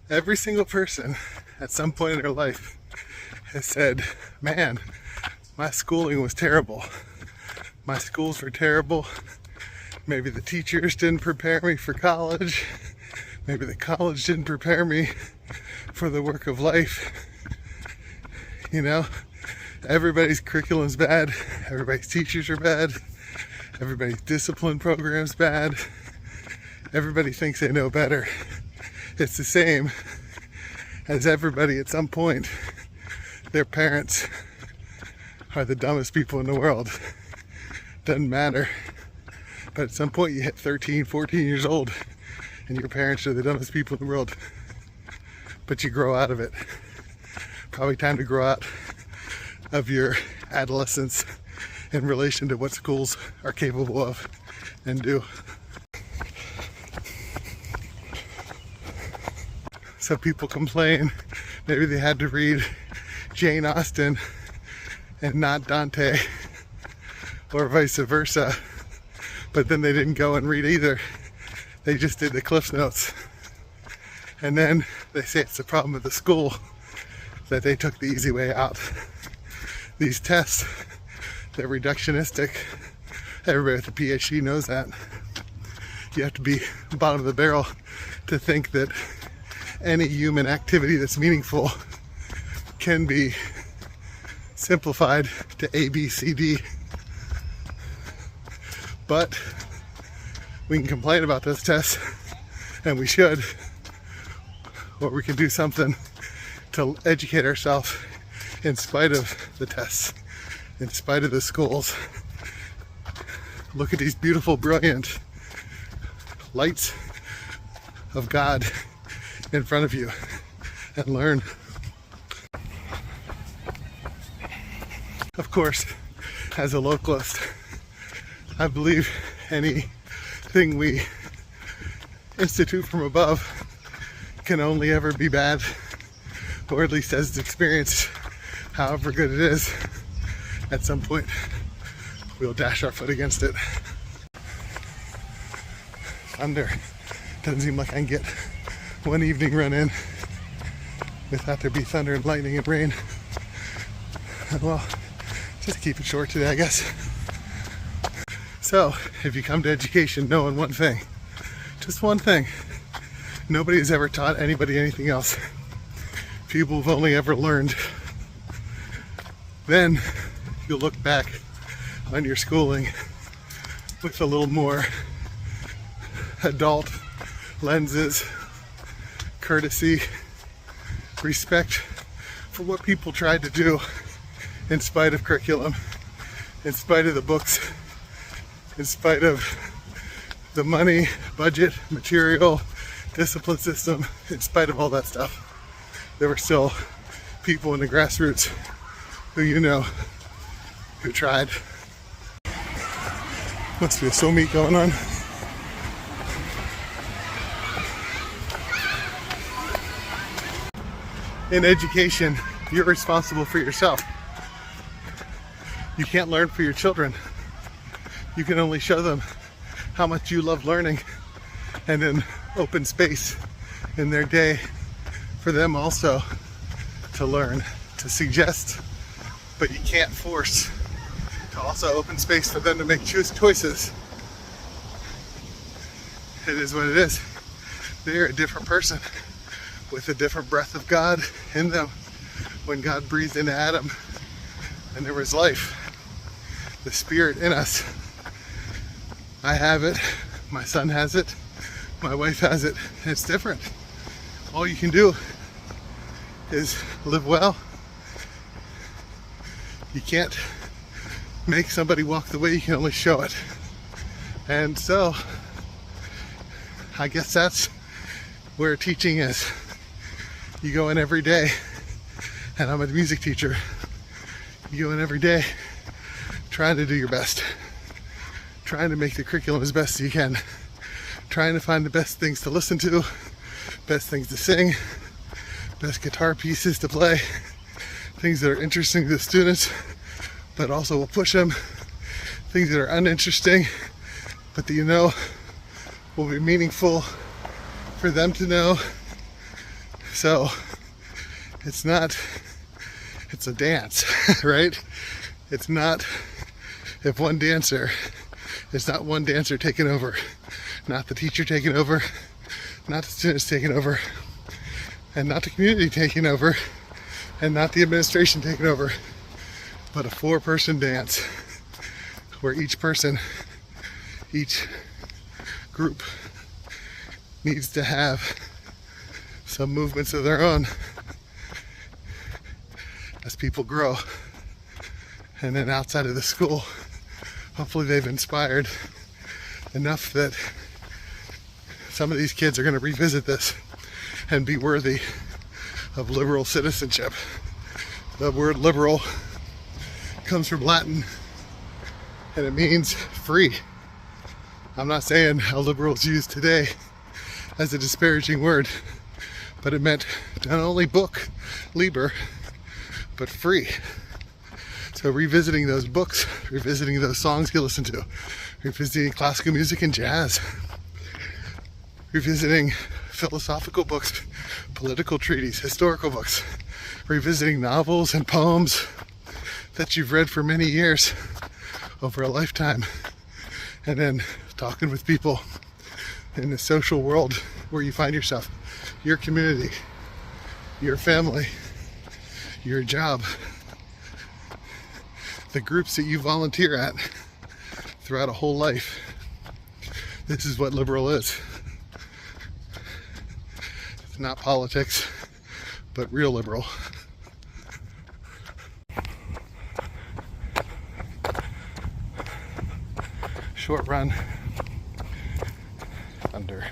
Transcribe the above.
Every single person at some point in their life has said, man, my schooling was terrible. My schools were terrible. Maybe the teachers didn't prepare me for college. Maybe the college didn't prepare me for the work of life. You know, everybody's curriculum's bad. Everybody's teachers are bad. Everybody's discipline program's bad. Everybody thinks they know better. It's the same as everybody at some point. Their parents are the dumbest people in the world. Doesn't matter. But at some point you hit 13, 14 years old and your parents are the dumbest people in the world. But you grow out of it. Probably time to grow out of your adolescence in relation to what schools are capable of and do. Some people complain maybe they had to read Jane Austen and not Dante, or vice versa, but then they didn't go and read either. They just did the Cliff Notes. And then they say it's the problem with the school that they took the easy way out. These tests, they're reductionistic. Everybody with a PhD knows that. You have to be bottom of the barrel to think that any human activity that's meaningful can be simplified to A, B, C, D. But we can complain about those tests, and we should, or we can do something to educate ourselves in spite of the tests, in spite of the schools. Look at these beautiful, brilliant lights of God in front of you and learn. Of course, as a localist, I believe anything we institute from above can only ever be bad, or at least as experienced, however good it is, at some point we'll dash our foot against it. Thunder. Doesn't seem like I can get one evening run in without there be thunder and lightning and rain. Well, just keep it short today, I guess. So, if you come to education knowing one thing, just one thing, nobody has ever taught anybody anything else. People have only ever learned. Then you'll look back on your schooling with a little more adult lenses, courtesy, respect for what people tried to do in spite of curriculum, in spite of the books, in spite of the money, budget, material, discipline system, in spite of all that stuff. There were still people in the grassroots who who tried. Must be a soul meet going on. In education, you're responsible for yourself. You can't learn for your children. You can only show them how much you love learning, and then open space in their day for them also to learn, to suggest, but you can't force. To also open space for them to make choices. It is what it is. They're a different person with a different breath of God in them. When God breathed into Adam and there was life, the spirit in us. I have it, my son has it, my wife has it. It's different. All you can do is live well. You can't make somebody walk the way, you can only show it. And so I guess that's where teaching is. You go in every day, and I'm a music teacher. You go in every day trying to do your best, trying to make the curriculum as best as you can, trying to find the best things to listen to, best things to sing, best guitar pieces to play, things that are interesting to the students but also will push them, things that are uninteresting but that will be meaningful for them to know, So it's a dance, right? It's not one dancer taking over, not the teacher taking over, not the students taking over, and not the community taking over, and not the administration taking over, but a 4-person dance where each group needs to have some movements of their own as people grow. And then outside of the school, hopefully they've inspired enough that some of these kids are going to revisit this and be worthy of liberal citizenship. The word liberal comes from Latin and it means free. I'm not saying how liberal is used today as a disparaging word, but it meant not only book, liber, but free. So revisiting those books, revisiting those songs you listen to, revisiting classical music and jazz, revisiting philosophical books, political treaties, historical books, revisiting novels and poems that you've read for many years over a lifetime, and then talking with people in the social world where you find yourself, your community, your family, your job, the groups that you volunteer at throughout a whole life. This is what liberal is. It's not politics, but real liberal. Short run under